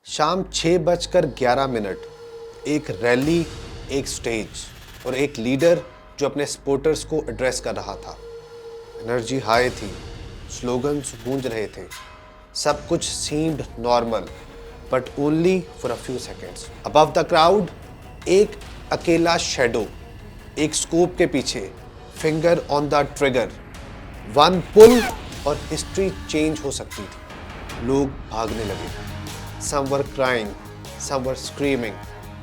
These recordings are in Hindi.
शाम 6:11, एक रैली, एक स्टेज और एक लीडर जो अपने सपोर्टर्स को एड्रेस कर रहा था। एनर्जी हाई थी, स्लोगन्स गूंज रहे थे, सब कुछ seemed normal but only for a few seconds. Above the crowd एक अकेला शेडो, एक स्कोप के पीछे, finger on the trigger, one pull और हिस्ट्री चेंज हो सकती थी। लोग भागने लगे, some were crying, some were screaming,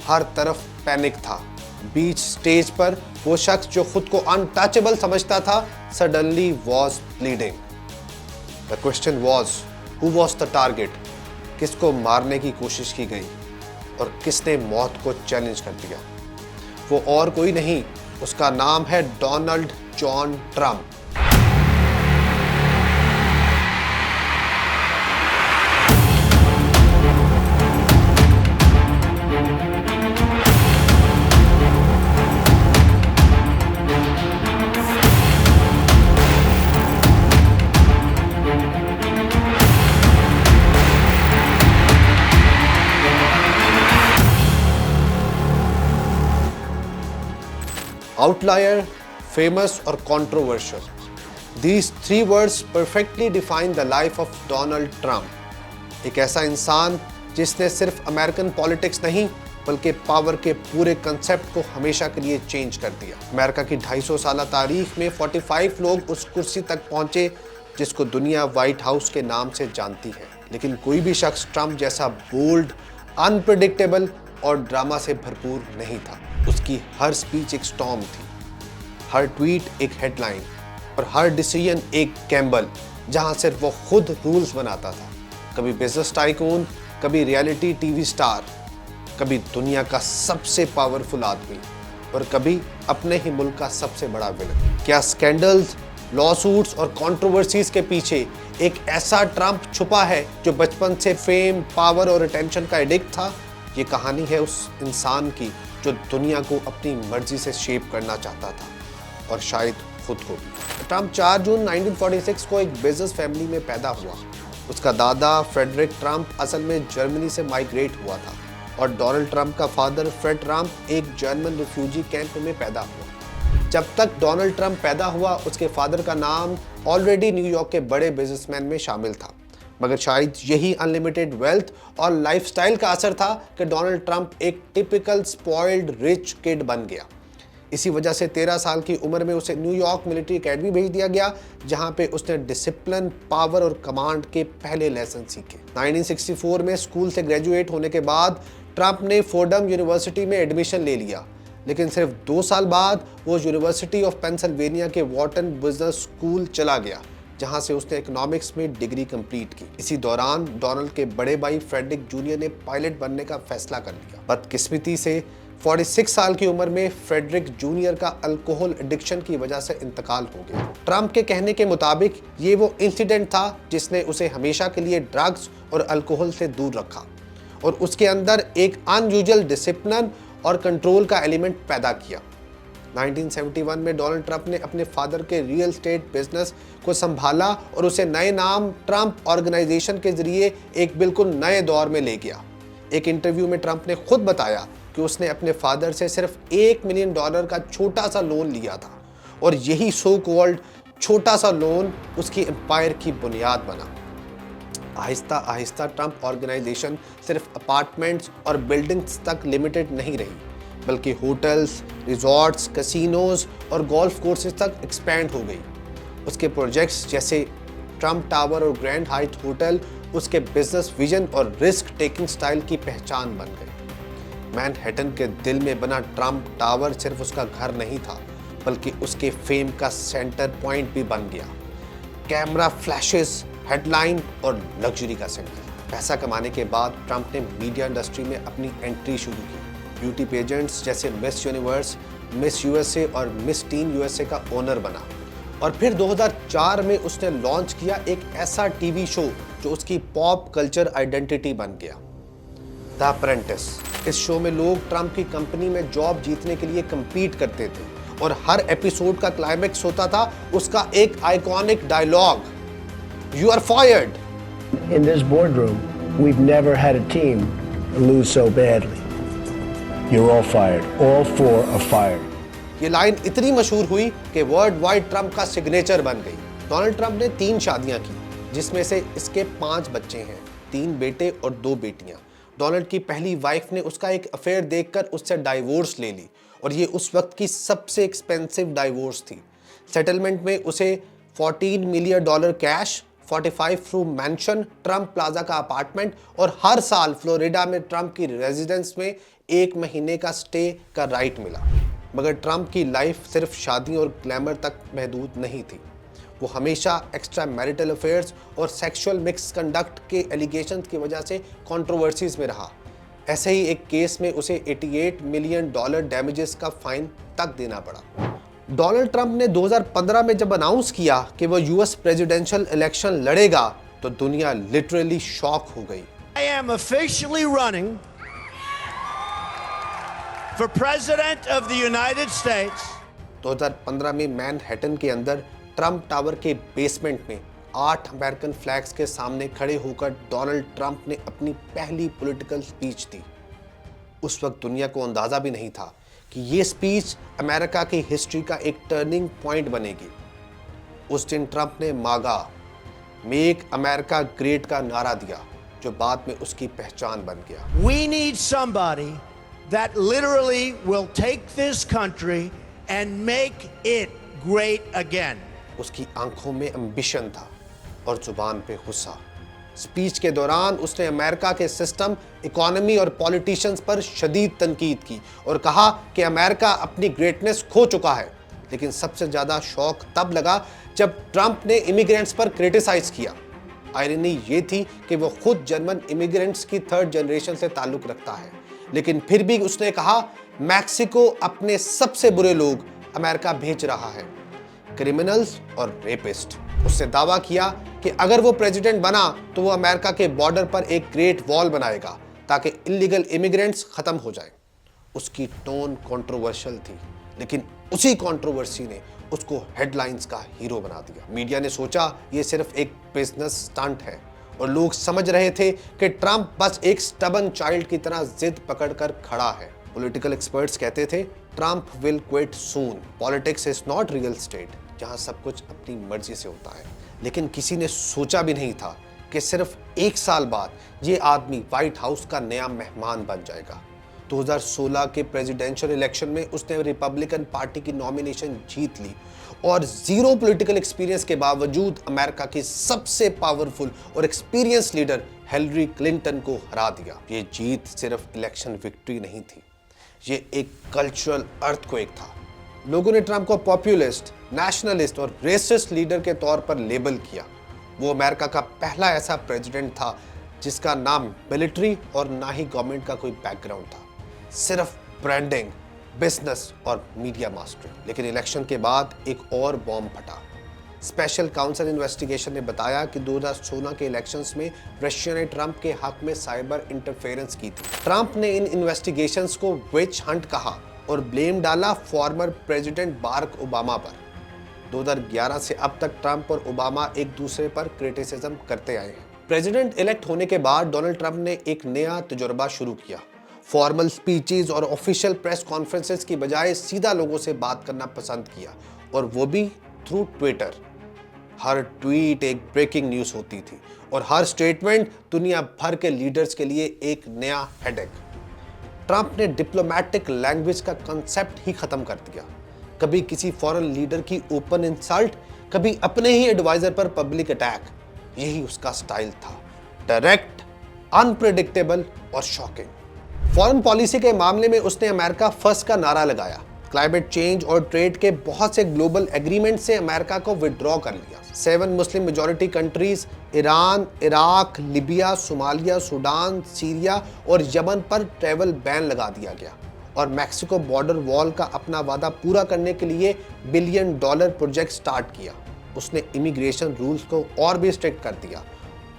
हर तरफ पैनिक था। बीच स्टेज पर वो शख्स जो खुद को अनटचेबल समझता था suddenly was bleeding. The question was, who was the target? किसको मारने की कोशिश की गई और किसने मौत को चैलेंज कर दिया? वो और कोई नहीं, उसका नाम है Donald John Trump. Outlier, famous और controversial. These three words perfectly define the life of Donald Trump. एक ऐसा इंसान जिसने सिर्फ अमेरिकन पॉलिटिक्स नहीं बल्कि पावर के पूरे कंसेप्ट को हमेशा के लिए चेंज कर दिया। अमेरिका की 250 साल तारीख में 45 लोग उस कुर्सी तक पहुंचे जिसको दुनिया व्हाइट हाउस के नाम से जानती है, लेकिन कोई भी शख्स ट्रंप जैसा बोल्ड, अनप्रेडिक्टेबल और ड्रामा से भरपूर नहीं था। उसकी हर स्पीच एक स्टॉर्म थी, हर ट्वीट एक हेडलाइन और हर डिसीजन एक गैम्बल जहां सिर्फ वो खुद रूल्स बनाता था। कभी बिजनेस टाइकून, कभी रियलिटी टीवी स्टार, कभी दुनिया का सबसे पावरफुल आदमी और कभी अपने ही मुल्क का सबसे बड़ा विलन। क्या स्कैंडल्स, लॉसूट्स और कंट्रोवर्सीज के पीछे एक ऐसा ट्रंप छुपा है जो बचपन से फेम, पावर और अटेंशन का एडिक्ट था? ये कहानी है उस इंसान की जो दुनिया को अपनी मर्जी से शेप करना चाहता था और शायद खुद को भी। ट्रंप 4 जून 1946 को एक बिजनेस फैमिली में पैदा हुआ। उसका दादा फ्रेडरिक ट्रंप असल में जर्मनी से माइग्रेट हुआ था और डोनाल्ड ट्रंप का फादर फ्रेड ट्रंप एक जर्मन रिफ्यूजी कैंप में पैदा हुआ। जब तक डोनाल्ड ट्रंप पैदा हुआ उसके फादर का नाम ऑलरेडी न्यूयॉर्क के बड़े बिजनेसमैन में शामिल था, मगर शायद यही अनलिमिटेड वेल्थ और लाइफस्टाइल का असर था कि डोनाल्ड ट्रंप एक टिपिकल स्पॉइल्ड रिच किड बन गया। इसी वजह से 13 साल की उम्र में उसे न्यूयॉर्क मिलिट्री एकेडमी भेज दिया गया, जहां पे उसने डिसिप्लिन, पावर और कमांड के पहले लेसन सीखे। 1964 में स्कूल से ग्रेजुएट होने के बाद ट्रंप ने फोर्डम यूनिवर्सिटी में एडमिशन ले लिया, लेकिन सिर्फ 2 साल बाद वो यूनिवर्सिटी ऑफ पेंसिल्वेनिया के वॉर्टन बिजनेस स्कूल चला गया, जहां से उसने इकोनॉमिक्स में डिग्री कंप्लीट की। इसी दौरान डोनाल्ड के बड़े भाई फ्रेडरिक जूनियर ने पायलट बनने का फैसला कर लिया। बदकिस्मती से 46 साल की उम्र में फ्रेडरिक जूनियर का अल्कोहल एडिक्शन की वजह से इंतकाल हो गया। ट्रंप के कहने के मुताबिक ये वो इंसिडेंट था जिसने उसे हमेशा के लिए ड्रग्स और अल्कोहल से दूर रखा और उसके अंदर एक अनयूजुअल डिसिप्लिन और कंट्रोल का एलिमेंट पैदा किया। 1971 में डोनाल्ड ट्रंप ने अपने फादर के रियल एस्टेट बिजनेस को संभाला और उसे नए नाम ट्रंप ऑर्गेनाइजेशन के जरिए एक बिल्कुल नए दौर में ले गया। एक इंटरव्यू में ट्रंप ने खुद बताया कि उसने अपने फादर से सिर्फ $1 मिलियन का छोटा सा लोन लिया था और यही सो कॉल्ड छोटा सा लोन उसकी एम्पायर की बुनियाद बना। आहिस्ता आहिस्ता ट्रंप ऑर्गेनाइजेशन सिर्फ अपार्टमेंट्स और बिल्डिंग्स तक लिमिटेड नहीं रही, बल्कि होटल्स, रिजॉर्ट्स, कैसीनोज और गोल्फ कोर्सेज तक एक्सपैंड हो गई। उसके प्रोजेक्ट्स जैसे ट्रंप टावर और ग्रैंड हाइट होटल उसके बिजनेस विजन और रिस्क टेकिंग स्टाइल की पहचान बन गए। मैनहट्टन के दिल में बना ट्रंप टावर सिर्फ उसका घर नहीं था, बल्कि उसके फेम का सेंटर पॉइंट भी बन गया। कैमरा फ्लैशेस, हेडलाइन और लग्जरी का सिंबल। पैसा कमाने के बाद ट्रंप ने मीडिया इंडस्ट्री में अपनी एंट्री शुरू की। ब्यूटी पेजेंट्स जैसे मिस यूनिवर्स, मिस यूएसए और मिस टीन यूएसए का ओनर बना और फिर 2004 में उसने लॉन्च किया एक ऐसा टीवी शो जो उसकी पॉप कल्चर आइडेंटिटी बन गया, द अप्रेंटिस। इस शो में लोग ट्रंप की कंपनी में जॉब जीतने के लिए compete करते थे और हर एपिसोड का क्लाइमेक्स होता था उसका एक iconic dialogue, "You are fired." In this boardroom, We've never had a team lose so badly. You're all fired. All four are fired. ये लाइन इतनी मशहूर हुई कि वर्ल्ड वाइड ट्रंप का सिग्नेचर बन गई। डोनाल्ड ट्रंप ने 3 शादियां की, जिसमें से इसके 5 बच्चे हैं, 3 बेटे और 2 बेटियां। डोनाल्ड की पहली वाइफ ने उसका एक अफेयर देखकर उससे डाइवोर्स ले ली और ये उस वक्त की सबसे एक्सपेंसिव डाइवोर्स थी। सेटलमेंट में उसे $14 million cash, 45 room mention, Trump plaza का अपार्टमेंट और हर साल फ्लोरिडा में ट्रंप की रेजिडेंस में 1 महीने का स्टे का राइट मिला। मगर ट्रंप की लाइफ सिर्फ शादी और ग्लैमर तक महदूद नहीं थी। वो हमेशा एक्स्ट्रा मैरिटल अफेयर्स और सेक्सुअल मिसकंडक्ट के एलिगेशंस की वजह से कंट्रोवर्सीज में रहा। ऐसे ही एक केस में उसे $88 मिलियन डैमेजेस का फाइन तक देना पड़ा। डोनाल्ड ट्रंप ने 2015 में जब अनाउंस किया कि वो यूएस प्रेसिडेंशियल इलेक्शन लड़ेगा तो दुनिया लिटरली शॉक हो गई। I am officially running for President of the United States. 2015 में मैनहट्टन के अंदर ट्रंप टावर के बेसमेंट में 8 अमेरिकन फ्लैग्स के सामने खड़े होकर डोनाल्ड ट्रंप ने अपनी पहली पॉलिटिकल स्पीच दी। उस वक्त दुनिया को अंदाजा भी नहीं था कि ये स्पीच अमेरिका की हिस्ट्री का एक टर्निंग पॉइंट बनेगी। उस दिन ट्रंप ने मागा, मेक अमेरिका ग्रेट का नारा दिया, जो बाद में उसकी पहचान बन गया। We need somebody that literally will take this country and make it great again. उसकी आंखों में एम्बिशन था और जुबान पे गुस्सा। स्पीच के दौरान उसने अमेरिका के सिस्टम, इकोनॉमी और पॉलिटिशियंस पर शदीद तनकीद की और कहा कि अमेरिका अपनी ग्रेटनेस खो चुका है। लेकिन सबसे ज़्यादा शौक तब लगा जब ट्रंप ने इमिग्रेंट्स पर क्रिटिसाइज किया। आयरनी ये थी कि वो खुद जर्मन इमिग्रेंट्स की 3rd जनरेशन से ताल्लुक़ रखता है, लेकिन फिर भी उसने कहा मैक्सिको अपने सबसे बुरे लोग अमेरिका भेज रहा है, क्रिमिनल्स और रेपिस्ट। उसने दावा किया कि अगर वो प्रेसिडेंट बना तो वो अमेरिका के बॉर्डर पर एक ग्रेट वॉल बनाएगा ताकि इलीगल इमिग्रेंट्स खत्म हो जाएं। उसकी टोन कंट्रोवर्शियल थी, लेकिन उसी कंट्रोवर्सी ने उसको हेडलाइंस का हीरो बना दिया। मीडिया ने सोचा ये सिर्फ एक बिजनेस स्टंट है और लोग समझ रहे थे कि ट्रंप बस एक स्टबन चाइल्ड की तरह जिद पकड़कर खड़ा है। पॉलिटिकल एक्सपर्ट्स कहते थे Trump will quit soon, politics is not real estate, जहां सब कुछ अपनी मर्जी से होता है। लेकिन किसी ने सोचा भी नहीं था कि सिर्फ 1 साल बाद ये आदमी व्हाइट हाउस का नया मेहमान बन जाएगा। 2016 के प्रेसिडेंशियल इलेक्शन में उसने रिपब्लिकन पार्टी की नॉमिनेशन जीत ली और जीरो पॉलिटिकल एक्सपीरियंस के बावजूद अमेरिका की सबसे पावरफुल और एक्सपीरियंस लीडर हिलरी क्लिंटन को हरा दिया। ये जीत सिर्फ इलेक्शन विक्ट्री नहीं थी, ये एक कल्चरल अर्थक्वेक था। लोगों ने ट्रंप को पॉपुलिस्ट, नेशनलिस्ट और रेसिस्ट लीडर के तौर पर लेबल किया। वो अमेरिका का पहला ऐसा प्रेसिडेंट था जिसका नाम मिलिट्री और ना ही गवर्नमेंट का कोई बैकग्राउंड था, सिर्फ ब्रांडिंग, बिजनेस और मीडिया मास्टरी। लेकिन इलेक्शन के बाद एक और बॉम्ब फटा। स्पेशल काउंसिल इन्वेस्टिगेशन ने बताया कि 2016 के इलेक्शंस में रशिया ने ट्रंप के हक में साइबर इंटरफेरेंस की थी। ट्रंप ने इन इन्वेस्टिगेशंस को विच हंट कहा और ब्लेम डाला फॉर्मर प्रेसिडेंट बाराक ओबामा पर। 2011 से अब तक ट्रंप और ओबामा एक दूसरे पर क्रिटिसिज्म करते आए हैं। प्रेसिडेंट इलेक्ट होने के बाद डोनाल्ड ट्रंप ने एक नया तजुर्बा शुरू किया। फॉर्मल स्पीचेस और ऑफिशियल प्रेस कॉन्फ्रेंसेस की बजाय सीधा लोगों से बात करना पसंद किया, और वो भी थ्रू ट्विटर। हर ट्वीट एक ब्रेकिंग न्यूज़ होती थी और हर स्टेटमेंट दुनिया भर के लीडर्स के लिए एक नया हेडेक। ट्रंप ने डिप्लोमेटिक लैंग्वेज का कंसेप्ट ही खत्म कर दिया। कभी किसी फॉरेन लीडर की ओपन इंसल्ट, कभी अपने ही एडवाइजर पर पब्लिक अटैक। यही उसका स्टाइल था, डायरेक्ट, अनप्रेडिक्टेबल और शॉकिंग। फॉरेन पॉलिसी के मामले में उसने अमेरिका फर्स्ट का नारा लगाया। क्लाइमेट चेंज और ट्रेड के बहुत से ग्लोबल एग्रीमेंट से अमेरिका को विड्रॉ कर लिया। 7 Muslim majority countries Iran, Iraq, Libya, Somalia, Sudan, Syria और यमन पर ट्रैवल बैन लगा दिया गया और मैक्सिको बॉर्डर वॉल का अपना वादा पूरा करने के लिए $1 बिलियन प्रोजेक्ट स्टार्ट किया। उसने इमिग्रेशन रूल्स को और भी स्ट्रिक्ट कर दिया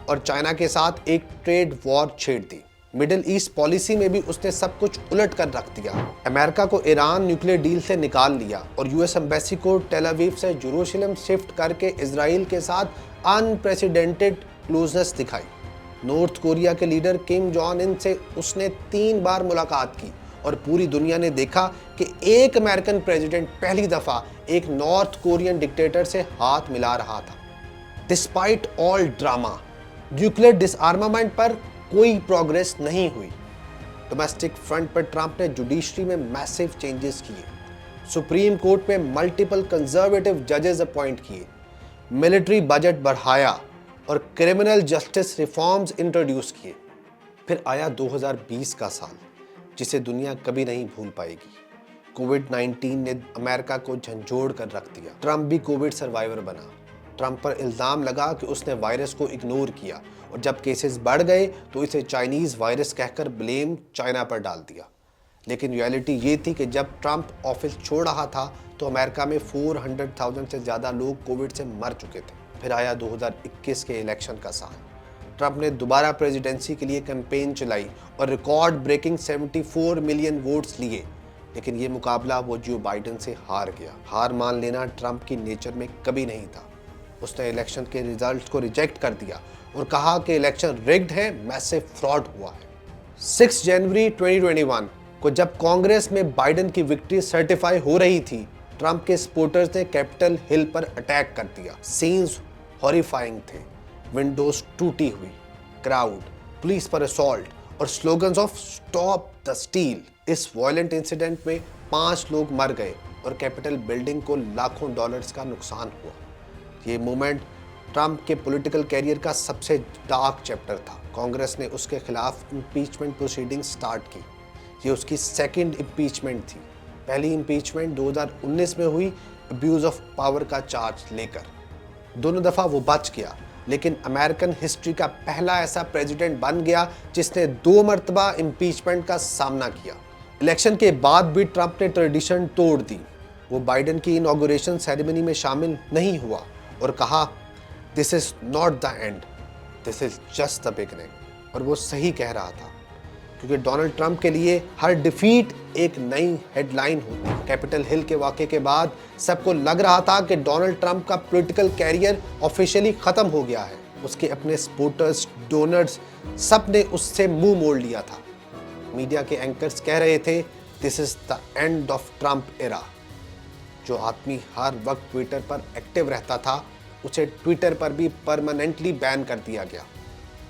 और चाइना के साथ एक ट्रेड वॉर छेड़ दी। मिडिल ईस्ट पॉलिसी में भी उसने सब कुछ उलट कर रख दिया। अमेरिका को ईरान न्यूक्लियर डील से निकाल लिया और यूएस एम्बेसी को टेल अवीव से जेरूशलम शिफ्ट करके इजराइल के साथ अनप्रेसिडेंटेड क्लोजनेस दिखाई। नॉर्थ कोरिया के लीडर किम जॉन इन से उसने 3 बार मुलाकात की और पूरी दुनिया ने देखा कि एक अमेरिकन प्रेसिडेंट पहली दफा एक नॉर्थ कोरियन डिक्टेटर से हाथ मिला रहा था। डिस्पाइट ऑल ड्रामा, न्यूक्लियर डिसआर्मामेंट पर कोई प्रोग्रेस नहीं हुई। डोमेस्टिक फ्रंट पर ट्रंप ने जुडिशरी में मैसिव चेंजेस किए, सुप्रीम कोर्ट में मल्टीपल कंजर्वेटिव जजेस अपॉइंट किए, मिलिट्री बजट बढ़ाया और क्रिमिनल जस्टिस रिफॉर्म्स इंट्रोड्यूस किए। फिर आया 2020 का साल, जिसे दुनिया कभी नहीं भूल पाएगी। कोविड-19 ने अमेरिका को झंझोड़ कर रख दिया। ट्रंप भी कोविड सर्वाइवर बना। ट्रंप पर इल्जाम लगा कि उसने वायरस को इग्नोर किया और जब केसेस बढ़ गए तो इसे चाइनीज वायरस कहकर ब्लेम चाइना पर डाल दिया। लेकिन रियलिटी ये थी कि जब ट्रंप ऑफिस छोड़ रहा था तो अमेरिका में 400,000 से ज़्यादा लोग कोविड से मर चुके थे। फिर आया 2021 के इलेक्शन का साल। ट्रंप ने दोबारा प्रेसिडेंसी के लिए कैंपेन चलाई और रिकॉर्ड ब्रेकिंग 74 मिलियन वोट्स लिए, लेकिन ये मुकाबला वो जो बाइडेन से हार गया। हार मान लेना ट्रंप की नेचर में कभी नहीं था। उसने इलेक्शन के रिजल्ट्स को रिजेक्ट कर दिया और कहा कि इलेक्शन रिग्ड है, मैसिव फ्रॉड हुआ है। 6 जनवरी 2021 को जब कांग्रेस में बाइडेन की विक्ट्री सर्टिफाई हो रही थी, ट्रंप के सपोर्टर्स ने कैपिटल हिल पर अटैक कर दिया। सीन्स हॉरिफाइंग थे, विंडोज टूटी हुई, क्राउड, पुलिस पर असॉल्ट और slogans of stop the steel. इस वायलेंट इंसिडेंट में 5 लोग मर गए और कैपिटल बिल्डिंग को लाखों डॉलर्स का नुकसान हुआ। ये मोमेंट ट्रंप के पॉलिटिकल कैरियर का सबसे डार्क चैप्टर था। कांग्रेस ने उसके खिलाफ इम्पीचमेंट प्रोसीडिंग स्टार्ट की। ये उसकी सेकंड इम्पीचमेंट थी। पहली इम्पीचमेंट 2019 में हुई अब्यूज ऑफ पावर का चार्ज लेकर। दोनों दफ़ा वो बच गया, लेकिन अमेरिकन हिस्ट्री का पहला ऐसा प्रेसिडेंट बन गया जिसने 2 मरतबा इम्पीचमेंट का सामना किया। इलेक्शन के बाद भी ट्रंप ने ट्रेडिशन तोड़ दी। वो बाइडेन की इनॉग्रेशन सेरेमनी में शामिल नहीं हुआ और कहा, this is not the end, this is just the beginning. और वो सही कह रहा था, क्योंकि डोनाल्ड ट्रंप के लिए हर डिफीट एक नई हेडलाइन होती। कैपिटल हिल के वाक़े के बाद सबको लग रहा था कि डोनाल्ड ट्रंप का पॉलिटिकल कैरियर ऑफिशियली ख़त्म हो गया है। उसके अपने सपोर्टर्स, डोनर्स, सब ने उससे मुंह मोड़ लिया था। मीडिया के एंकर्स कह रहे थे, this is the end of Trump era. जो आदमी हर वक्त ट्विटर पर एक्टिव रहता था, उसे ट्विटर पर भी परमानेंटली बैन कर दिया गया।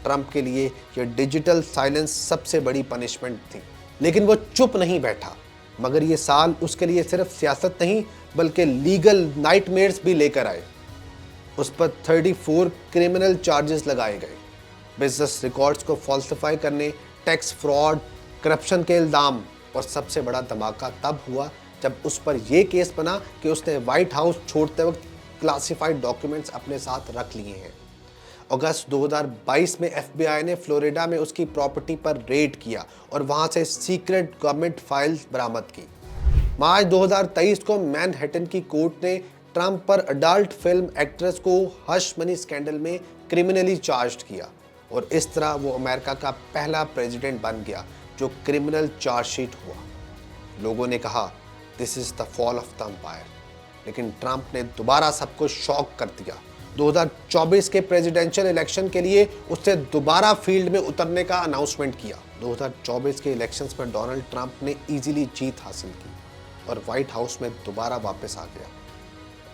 ट्रंप के लिए यह डिजिटल साइलेंस सबसे बड़ी पनिशमेंट थी, लेकिन वो चुप नहीं बैठा। मगर ये साल उसके लिए सिर्फ सियासत नहीं बल्कि लीगल नाइटमेयर्स भी लेकर आए। उस पर 34 क्रिमिनल चार्जेस लगाए गए। बिजनेस रिकॉर्ड्स को फॉल्सिफाई करने, टैक्स फ्रॉड, करप्शन के इल्जाम, और सबसे बड़ा धमाका तब हुआ जब उस पर यह केस बना कि उसने व्हाइट हाउस छोड़ते वक्त क्लासिफाइड डॉक्यूमेंट्स अपने साथ रख लिए हैं। अगस्त 2022 में FBI ने फ्लोरिडा में उसकी प्रॉपर्टी पर रेड किया और वहां से सीक्रेट गवर्नमेंट फाइल्स बरामद की। मार्च 2023 को मैनहट्टन की कोर्ट ने ट्रंप पर अडल्ट फिल्म एक्ट्रेस को हश मनी स्कैंडल में क्रिमिनली चार्ज किया और इस तरह वो अमेरिका का पहला प्रेसिडेंट बन गया जो क्रिमिनल चार्जशीट हुआ। लोगों ने कहा, this is the fall of the empire, लेकिन ट्रंप ने दोबारा सबको शॉक कर दिया। 2024 के प्रेसिडेंशियल इलेक्शन के लिए उसने दोबारा फील्ड में उतरने का अनाउंसमेंट किया। 2024 के इलेक्शंस में डोनाल्ड ट्रंप ने इजीली जीत हासिल की और व्हाइट हाउस में दोबारा वापस आ गया।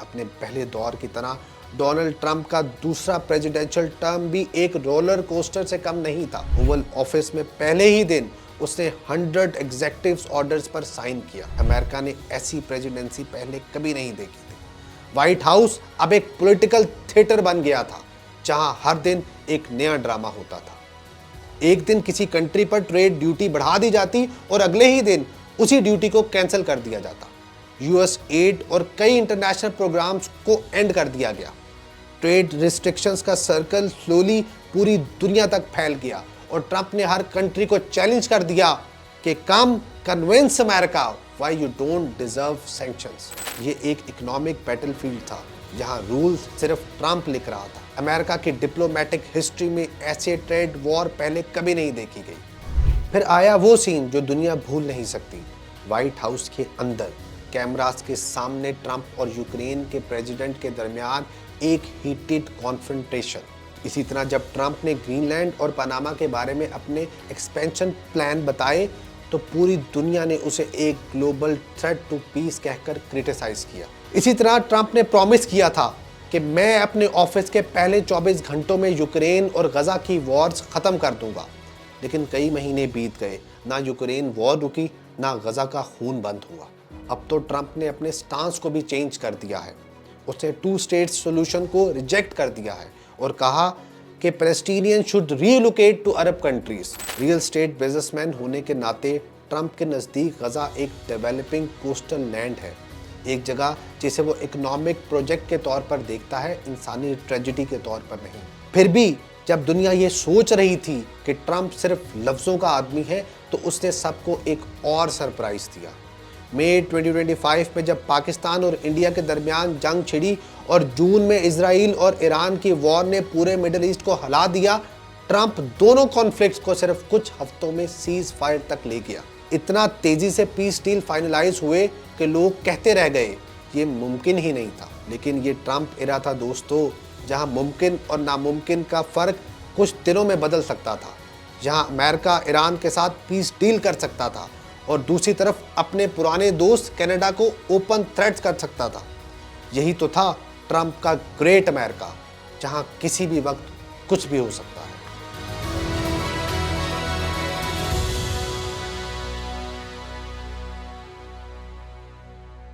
अपने पहले दौर की तरह डोनाल्ड ट्रंप का दूसरा प्रेसिडेंशियल टर्म भी एक रोलर कोस्टर से कम नहीं था। ओवल ऑफिस में पहले ही दिन उसने 100 एग्जीक्यूटिव ऑर्डर्स पर साइन किया। अमेरिका ने ऐसी प्रेसिडेंसी पहले कभी नहीं देखी थी। व्हाइट हाउस अब एक पॉलिटिकल थिएटर बन गया था, जहां हर दिन एक नया ड्रामा होता था। एक दिन किसी कंट्री पर ट्रेड ड्यूटी बढ़ा दी जाती और अगले ही दिन उसी ड्यूटी को कैंसिल कर दिया जाता। यूएस एड और कई इंटरनेशनल प्रोग्राम्स को एंड कर दिया गया। ट्रेड रिस्ट्रिक्शंस का सर्कल स्लोली पूरी दुनिया तक फैल गया और ट्रंप ने हर कंट्री को चैलेंज कर दिया कि come convince America why you don't deserve sanctions. ये एक इकोनॉमिक बैटलफील्ड था जहां रूल्स सिर्फ ट्रंप लिख रहा था। अमेरिका की डिप्लोमेटिक हिस्ट्री में ऐसे ट्रेड वॉर पहले कभी नहीं देखी गई। फिर आया वो सीन जो दुनिया भूल नहीं सकती। व्हाइट हाउस के अंदर कैमरास के सामने ट्रंप और यूक्रेन के प्रेसिडेंट के दरमियान एक हीटेड कॉन्फ्रंटेशन। इसी तरह जब ट्रंप ने ग्रीनलैंड और पनामा के बारे में अपने एक्सपेंशन प्लान बताए तो पूरी दुनिया ने उसे एक ग्लोबल थ्रेट टू पीस कहकर क्रिटिसाइज किया। इसी तरह ट्रंप ने प्रॉमिस किया था कि मैं अपने ऑफिस के पहले 24 घंटों में यूक्रेन और गजा की वॉर्स खत्म कर दूंगा। लेकिन कई महीने बीत गए, ना यूक्रेन वॉर रुकी, ना गजा का खून बंद हुआ। अब तो ट्रंप ने अपने स्टांस को भी चेंज कर दिया है। उसने 2 स्टेट सॉल्यूशन को रिजेक्ट कर दिया है और कहा कि Palestinian should relocate to Arab countries. Real estate businessman होने के नाते ट्रंप के नज़दीक गजा एक डेवलपिंग कोस्टल लैंड है, एक जगह जिसे वो इकोनॉमिक प्रोजेक्ट के तौर पर देखता है, इंसानी ट्रेजेडी के तौर पर नहीं। फिर भी जब दुनिया ये सोच रही थी कि ट्रंप सिर्फ लफ्ज़ों का आदमी है तो उसने सबको एक और सरप्राइज दिया। मई 2025 में जब पाकिस्तान और इंडिया के दरमियान जंग छिड़ी और जून में इजराइल और ईरान की वॉर ने पूरे मिडिल ईस्ट को हिला दिया, ट्रंप दोनों कॉन्फ्लिक्ट्स को सिर्फ कुछ हफ्तों में सीज फायर तक ले गया। इतना तेजी से पीस डील फाइनलाइज हुए कि लोग कहते रह गए ये मुमकिन ही नहीं था। लेकिन ये ट्रंप एरा था दोस्तों, जहां मुमकिन और नामुमकिन का फर्क कुछ दिनों में बदल सकता था, जहां अमेरिका ईरान के साथ पीस डील कर सकता था और दूसरी तरफ अपने पुराने दोस्त कनाडा को ओपन थ्रेट्स कर सकता था। यही तो था ट्रंप का ग्रेट अमेरिका, जहां किसी भी वक्त कुछ भी हो सकता है।